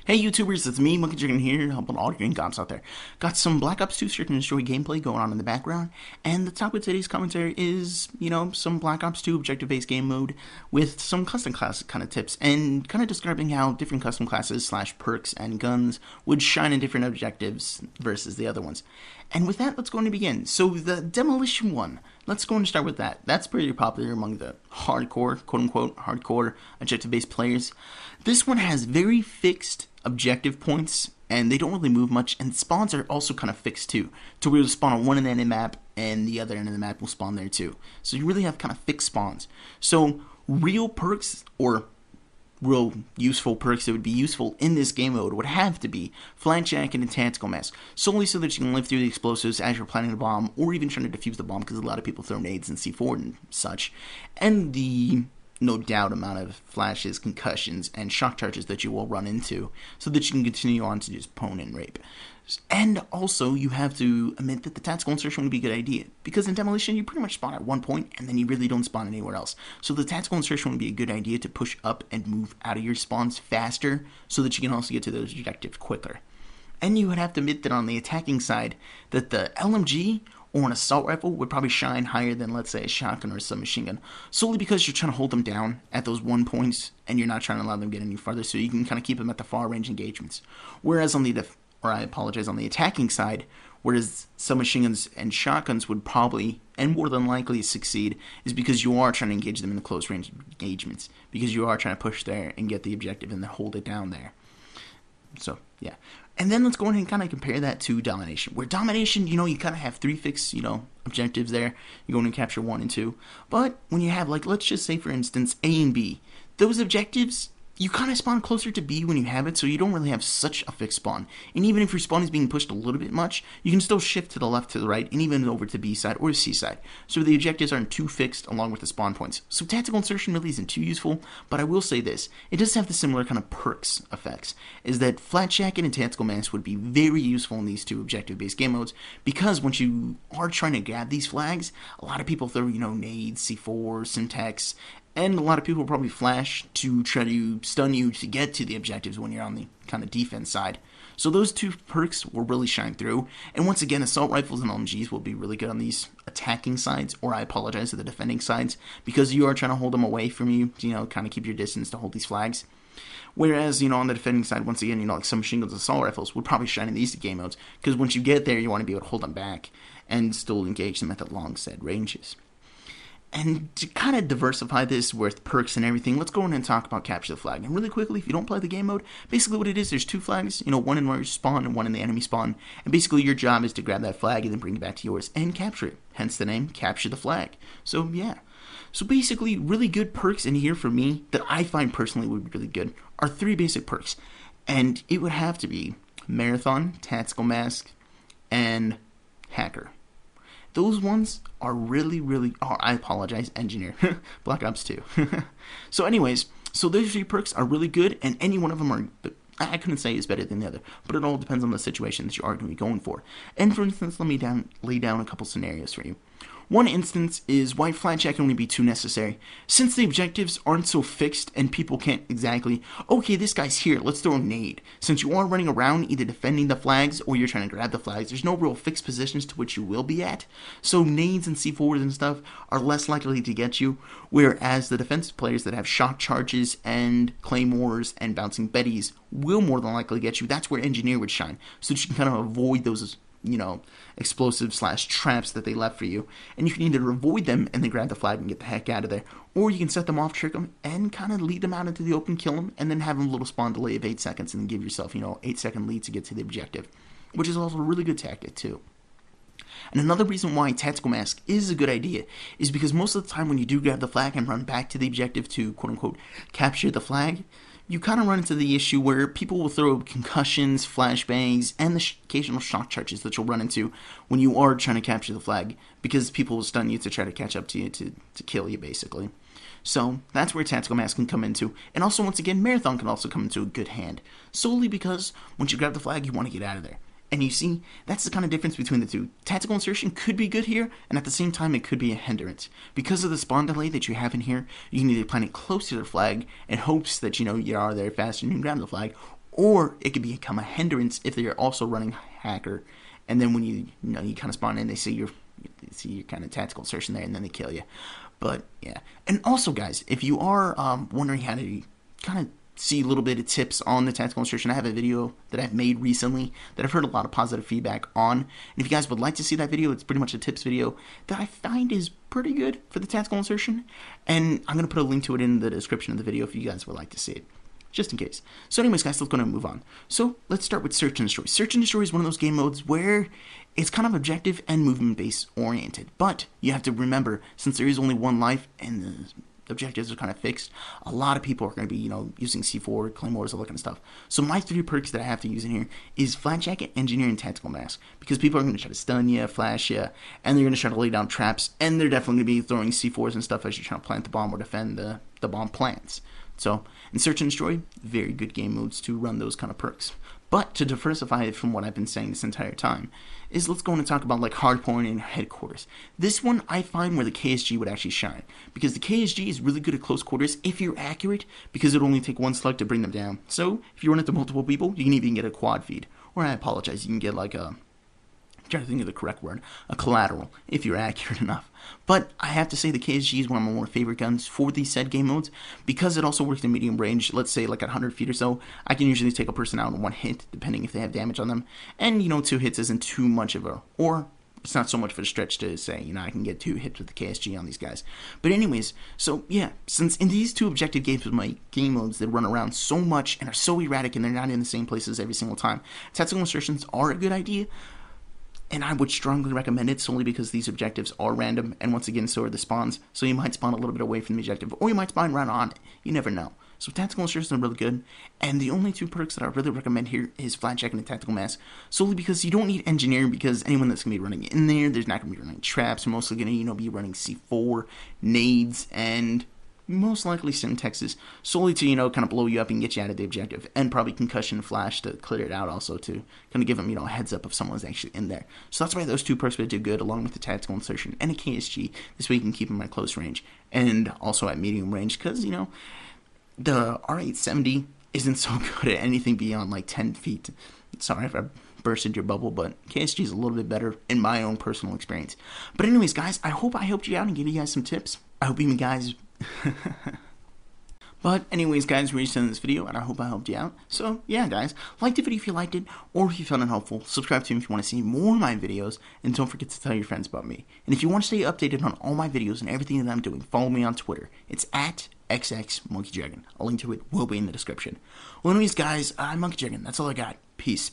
Hey YouTubers, it's me, Monkeydragon here, helping all green gods out there. Got some Black Ops 2 Search and Destroy gameplay going on in the background, and the topic of today's commentary is, some Black Ops 2 objective-based game mode with some custom class kind of tips, and kind of describing how different custom classes / perks and guns would shine in different objectives versus the other ones. And with that, let's go and begin. So the Demolition one, let's go and start with that. That's pretty popular among the hardcore, quote-unquote, hardcore objective-based players. This one has very fixed objective points, and they don't really move much, and spawns are also kind of fixed too, to where you'll spawn on one end of the map, and the other end of the map will spawn there too. So you really have kind of fixed spawns. So real perks, or real useful perks that would be useful in this game mode would have to be Flat Jacket and Tactical Mask, solely so that you can live through the explosives as you're planting a bomb, or even trying to defuse the bomb, because a lot of people throw nades and C4 and such, and the no doubt amount of flashes, concussions, and shock charges that you will run into, so that you can continue on to just pwn and rape. And also, you have to admit that the tactical insertion would be a good idea, because in Demolition, you pretty much spawn at one point, and then you really don't spawn anywhere else. So the tactical insertion would be a good idea to push up and move out of your spawns faster, so that you can also get to those objectives quicker. And you would have to admit that on the attacking side, that the LMG or an assault rifle would probably shine higher than, let's say, a shotgun or a submachine gun, solely because you're trying to hold them down at those one points, and you're not trying to allow them to get any farther, so you can kind of keep them at the far range engagements. Whereas on the on the attacking side, whereas submachine guns and shotguns would probably, and more than likely, succeed, is because you are trying to engage them in the close range engagements, because you are trying to push there and get the objective and then hold it down there. So, yeah. And then let's go ahead and kind of compare that to Domination. Where Domination, you kind of have three fixed, objectives there. You're going to capture 1 and 2. But when you have, let's just say, for instance, A and B, those objectives, you kind of spawn closer to B when you have it, so you don't really have such a fixed spawn. And even if your spawn is being pushed a little bit much, you can still shift to the left, to the right, and even over to B side or C side. So the objectives aren't too fixed along with the spawn points. So tactical insertion really isn't too useful, but I will say this. It does have the similar kind of perks effects, is that Flat Jacket and Tactical Mask would be very useful in these two objective-based game modes, because once you are trying to grab these flags, a lot of people throw, nades, C4, Syntax, and a lot of people will probably flash to try to stun you to get to the objectives when you're on the kind of defense side. So those two perks will really shine through. And once again, assault rifles and LMGs will be really good on these attacking sides, or I apologize, to the defending sides, because you are trying to hold them away from you, kind of keep your distance to hold these flags. Whereas, on the defending side, once again, like some machine guns and assault rifles would probably shine in these game modes, because once you get there, you want to be able to hold them back and still engage them at the long said ranges. And to kind of diversify this with perks and everything, let's go in and talk about Capture the Flag. And really quickly, if you don't play the game mode, basically what it is, there's two flags, one in where you spawn and one in the enemy spawn. And basically your job is to grab that flag and then bring it back to yours and capture it. Hence the name, Capture the Flag. So yeah. So basically, really good perks in here for me that I find personally would be really good are three basic perks. And it would have to be Marathon, Tactical Mask, and Hacker. Those ones are I apologize, Engineer. Black Ops 2. So anyways, those three perks are really good, and any one of them are, I couldn't say is better than the other, but it all depends on the situation that you are going to be going for. And for instance, let me lay down a couple scenarios for you. One instance is why Flat Jacket can only be too necessary. Since the objectives aren't so fixed and people can't exactly, okay, this guy's here, let's throw a nade. Since you are running around either defending the flags or you're trying to grab the flags, there's no real fixed positions to which you will be at. So nades and C4s and stuff are less likely to get you, whereas the defensive players that have shock charges and claymores and bouncing betties will more than likely get you. That's where Engineer would shine, so that you can kind of avoid those explosive / traps that they left for you. And you can either avoid them and then grab the flag and get the heck out of there, or you can set them off, trick them, and kind of lead them out into the open, kill them, and then have a little spawn delay of 8 seconds and then give yourself, 8-second lead to get to the objective, which is also a really good tactic too. And another reason why Tactical Mask is a good idea is because most of the time when you do grab the flag and run back to the objective to quote-unquote capture the flag, you kind of run into the issue where people will throw concussions, flashbangs, and the occasional shock charges that you'll run into when you are trying to capture the flag, because people will stun you to try to catch up to you to kill you, basically. So that's where Tactical Mask can come into. And also, once again, Marathon can also come into a good hand, solely because once you grab the flag, you want to get out of there. And you see, that's the kind of difference between the two. Tactical insertion could be good here, and at the same time it could be a hindrance. Because of the spawn delay that you have in here, you can either plant it close to the flag in hopes that, you are there fast and you can grab the flag, or it could become a hindrance if they're also running hacker, and then when you kind of spawn in, they see your kind of tactical insertion there, and then they kill you. But yeah, and also guys, if you are wondering how to kind of see a little bit of tips on the tactical insertion, I have a video that I've made recently that I've heard a lot of positive feedback on. And if you guys would like to see that video, it's pretty much a tips video that I find is pretty good for the tactical insertion. And I'm going to put a link to it in the description of the video if you guys would like to see it, just in case. So anyways, guys, let's go and move on. So let's start with Search and Destroy. Search and Destroy is one of those game modes where it's kind of objective and movement-based oriented. But you have to remember, since there is only one life and the objectives are kind of fixed, a lot of people are going to be, using C4, Claymores, all that kind of stuff. So my 3 perks that I have to use in here is Flat Jacket, Engineer, and Tactical Mask. Because people are going to try to stun you, flash you, and they're going to try to lay down traps, and they're definitely going to be throwing C4s and stuff as you're trying to plant the bomb or defend the bomb plants. So, in Search and Destroy, very good game modes to run those kind of perks. But to diversify it from what I've been saying this entire time, is let's go on and talk about like Hardpoint and Headquarters. This one I find where the KSG would actually shine, because the KSG is really good at close quarters if you're accurate, because it'll only take 1 slug to bring them down. So if you run into multiple people, you can even get a quad feed, or I apologize, you can get like a, I'm trying to think of the correct word, a collateral, if you're accurate enough. But I have to say the KSG is one of my more favorite guns for these said game modes, because it also works in medium range. Let's say like at 100 feet or so, I can usually take a person out in 1 hit, depending if they have damage on them. And 2 hits isn't too much of a, or it's not so much of a stretch to say, I can get 2 hits with the KSG on these guys. But anyways, so yeah, since in these 2 objective games with my game modes that run around so much and are so erratic and they're not in the same places every single time, tactical insertions are a good idea. And I would strongly recommend it solely because these objectives are random, and once again, so are the spawns. So you might spawn a little bit away from the objective, or you might spawn right on it. You never know. So tactical insertions are really good, and the only 2 perks that I really recommend here is Flat Jacket and Tactical Mask, solely because you don't need Engineer, because anyone that's going to be running in there's not going to be running traps. They're mostly going to, be running C4, nades, and most likely Simtexes, solely to, kind of blow you up and get you out of the objective, and probably concussion flash to clear it out also to kind of give them, a heads up if someone's actually in there. So that's why those 2 perks would do good, along with the tactical insertion and a KSG. This way you can keep them at close range, and also at medium range, because, the R870 isn't so good at anything beyond like 10 feet. Sorry if I bursted your bubble, but KSG is a little bit better in my own personal experience. But anyways, guys, I hope I helped you out and gave you guys some tips. I hope you guys... But anyways, guys, we're just in this video, and I hope I helped you out. So yeah, guys, like the video if you liked it, or if you found it helpful. Subscribe to me if you want to see more of my videos, and don't forget to tell your friends about me. And if you want to stay updated on all my videos and everything that I'm doing, follow me on Twitter. It's at xXMonkeyDragon. A link to it will be in the description. Well, anyways, guys, I'm Monkeydragon. That's all I got. Peace.